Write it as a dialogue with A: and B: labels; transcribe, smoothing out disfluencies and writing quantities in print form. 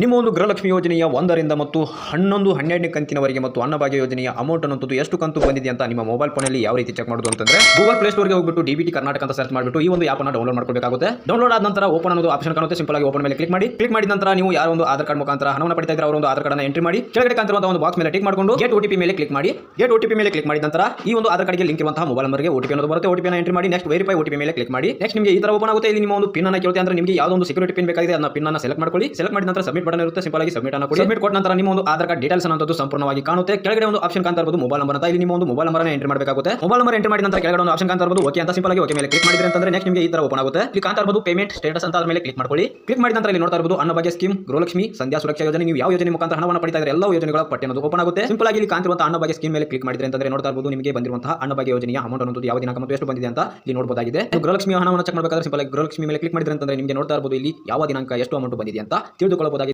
A: ನಿಮ್ಮ ಒಂದು ಗೃಹಲಕ್ಷ್ಮಿ ಯೋಜನೆಯ 1 ರಿಂದ ಮತ್ತು 11, 12ನೇ ಕಂತಿನವರೆಗೆ ಮತ್ತು ಅನ್ನಭಾಗ್ಯ ಯೋಜನೆಯ ಅಮೌಂಟ್ ಅನ್ನೋದು ಎಷ್ಟು ಕಂತು ಬಂದಿದೆ ಅಂತ ನಿಮ್ಮ ಮೊಬೈಲ್ ಫೋನ್ ಅಲ್ಲಿ ಯಾವ ರೀತಿ ಚೆಕ್ ಮಾಡೋದು ಅಂತಂದ್ರೆ ಗೂಗಲ್ ಪ್ಲೇ ಸ್ಟೋರ್ ಗೆ ಹೋಗ್ಬಿಟ್ಟು ಡಿಬಿಟಿ ಕರ್ನಾಟಕ ಅಂತ ಸರ್ಚ್ ಮಾಡಿಬಿಟ್ಟು ಈ ಒಂದು ಆಪ್ ಅನ್ನು ಡೌನ್ಲೋಡ್ ಮಾಡ್ಕೊಬೇಕಾಗುತ್ತೆ. ಡೌನ್ಲೋಡ್ ಆದ ನಂತರ ಓಪನ್ ಅನ್ನೋದು ಆಪ್ಷನ್ ಕಾಣುತ್ತೆ. ಸಿಂಪಲ್ ಆಗಿ ಓಪನ್ ಮೇಲೆ ಕ್ಲಿಕ್ ಮಾಡಿದ ನಂತರ ನೀವು ಯಾರ ಒಂದು ಆಧಾರ್ ಕಾರ್ಡ್ ಮುಖಾಂತರ ಹಣವನ್ನು ಪಡಿತಾ ಇದ್ರೆ ಅವರ ಒಂದು ಆಧಾರ್ ಕಾರ್ಡ್ ಅನ್ನು ಎಂಟ್ರಿ ಮಾಡಿ ಕೆಳಗಡೆ ಕಾಣ್ತಿರುವಂತಹ ಒಂದು ಬಾಕ್ಸ್ ಮೇಲೆ ಟಿಕ್ ಮಾಡಿಕೊಂಡು ಗೆಟ್ OTP ಮೇಲೆ ಕ್ಲಿಕ್ ಮಾಡಿ. ಗೆಟ್ OTP ಮೇಲೆ ಕ್ಲಿಕ್ ಮಾಡಿದ ನಂತರ ಈ ಒಂದು ಆಧಾರ್ ಕಾರ್ಡ್ ಗೆ ಲಿಂಕ್ ಇರುವಂತಹ ಮೊಬೈಲ್ ನಂಬರ್ ಗೆ OTP ಅನ್ನೋದು ಬರುತ್ತೆ. OTP ಅನ್ನು ಎಂಟ್ರಿ ಮಾಡಿ ನೆಕ್ಸ್ಟ್ ವೆರಿಫೈ OTP ಮೇಲೆ ಕ್ಲಿಕ್ ಮಾಡಿ. ನೆಕ್ಸ್ಟ್ ನಿಮಗೆ ಈ ತರ ಓಪನ್ ಆಗುತ್ತೆ. ಇಲ್ಲಿ ನಿಮ್ಮ ಒಂದು ಪಿನ್ ಅನ್ನು ಕೇಳುತ್ತೆ. ಅಂದ್ರೆ ನಿಮಗೆ ಯಾವುದೋ ಒಂದು ಸೆಕ್ಯೂರಿಟಿ ಪಿನ್ ಬೇಕಾಗಿದೆ ಅದನ್ನ ಪಿನ್ ಅನ್ನು ಸೆಲೆಕ್ಟ್ ಮಾಡ್ಕೊಳ್ಳಿ. ಸೆಲೆಕ್ಟ್ ಮಾಡಿದ ನಂತರ ಸಬ್ಮಿಟ್ ಬಟನ್ ಇರುತ್ತೆ. ಸಿಂಪಲ್ ಆಗಿ ಸಬ್ಮಿಟ್ ಅನ್ನು ಕೊಡಿ. ಸಬ್ಮಿಟ್ ಕೊಟ್ಟ ನಂತರ ನಿಮ್ಮ ಒಂದು ಆಧಾರ್ ಕಾರ್ಡ್ ಡೀಟೇಲ್ಸ್ ಅನ್ನೋದು ಸಂಪೂರ್ಣವಾಗಿ ಕಾಣುತ್ತೆ. ಕೆಳಗಡೆ ಒಂದು ಆಪ್ಷನ್ ಕಾಣ್ತಾ ಇರಬಹುದು ಮೊಬೈಲ್ ನಂಬರ್ ಅಂತ. ಇಲ್ಲಿ ನಿಮ್ಮ ಒಂದು ಮೊಬೈಲ್ ನಂಬರ್ ಅನ್ನು ಎಂಟ್ರಿ ಮಾಡಬೇಕಾಗುತ್ತೆ. ಮೊಬೈಲ್ ನಂಬರ್ ಎಂಟ್ರಿ ಮಾಡಿದ ನಂತರ ಕೆಳಗಡೆ ಒಂದು ಆಪ್ಷನ್ ಕಾಣ್ತಾ ಇರಬಹುದು ಓಕೆ ಅಂತ. ಸಿಂಪಲ್ ಆಗಿ ಓಕೆ ಮೇಲೆ ಕ್ಲಿಕ್ ಮಾಡಿದ್ರೆ ಅಂತಂದ್ರೆ ನೆಕ್ಸ್ಟ್ ನಿಮಗೆ ಈ ತರ ಓಪನ್ ಆಗುತ್ತೆ. ಇಲ್ಲಿ ಕಾಣ್ತಾ ಇರಬಹುದು ಪೇಮೆಂಟ್ ಸ್ಟೇಟಸ್ ಅಂತ. ಅದ್ರ ಮೇಲೆ ಕ್ಲಿಕ್ ಮಾಡ್ಕೊಳ್ಳಿ. ಕ್ಲಿಕ್ ಮಾಡಿದ ನಂತರ ಇಲ್ಲಿ ನೋಡ್ತಾ ಇರಬಹುದು ಅನ್ನಭಾಗ್ಯ ಸ್ಕೀಮ್, ಗೃಹಲಕ್ಷ್ಮಿ, ಸಂಧ್ಯಾ ಸುರಕ್ಷಾ ಯೋಜನೆ. ನೀವು ಯಾವ ಯೋಜನೆ ಮುಖಾಂತರ ಹಣವನ್ನು ಪಡಿತಾ ಇದ್ರೆ ಎಲ್ಲ ಯೋಜನೆಗಳ ಪಟ್ಟಿ ಅನ್ನೋದು ಓಪನ್ ಆಗುತ್ತೆ. ಸಿಂಪಲ್ ಆಗಿ ಇಲ್ಲಿ ಕಾಣ್ತಿರುವಂತಹ ಅನ್ನಭಾಗ್ಯ ಸ್ಕೀಮ್ ಮೇಲೆ ಕ್ಲಿಕ್ ಮಾಡಿದ್ರೆ ಅಂತಂದ್ರೆ ನೋಡ್ತಾ ಇರಬಹುದು ನಿಮಗೆ ಬಂದಿರುವಂತಹ ಅನ್ನಭಾಗ್ಯ ಯೋಜನೆಯ ಅಮೌಂಟ್ ಅನ್ನೋದು ಯಾವ ದಿನಾಂಕ ಮತ್ತು ಎಷ್ಟು ಬಂದಿದೆ ಅಂತ ಇಲ್ಲಿ ನೋಡಬಹುದಾಗಿದೆ. ಗೃಹಲಕ್ಷ್ಮಿ ಹಣವನ್ನು ಚೆಕ್ ಮಾಡಬೇಕಾದ್ರೆ ಸಿಂಪಲ್ ಆಗಿ ಗೃಹಲಕ್ಷ್ಮಿ ಮೇಲೆ ಕ್ಲಿಕ್ ಮಾಡಿದ್ರೆ ಅಂತಂದ್ರೆ ನಿಮಗೆ ನೋಡ್ತಾ ಇರಬಹುದು ಇಲ್ಲಿ ಯಾವ ದಿನಾಂಕ ಎಷ್ಟು ಅಮೌಂಟ್ ಬಂದಿದೆ ಅಂತ ತಿಳಿದುಕೊಳ್ಳಬಹುದಾಗಿದೆ.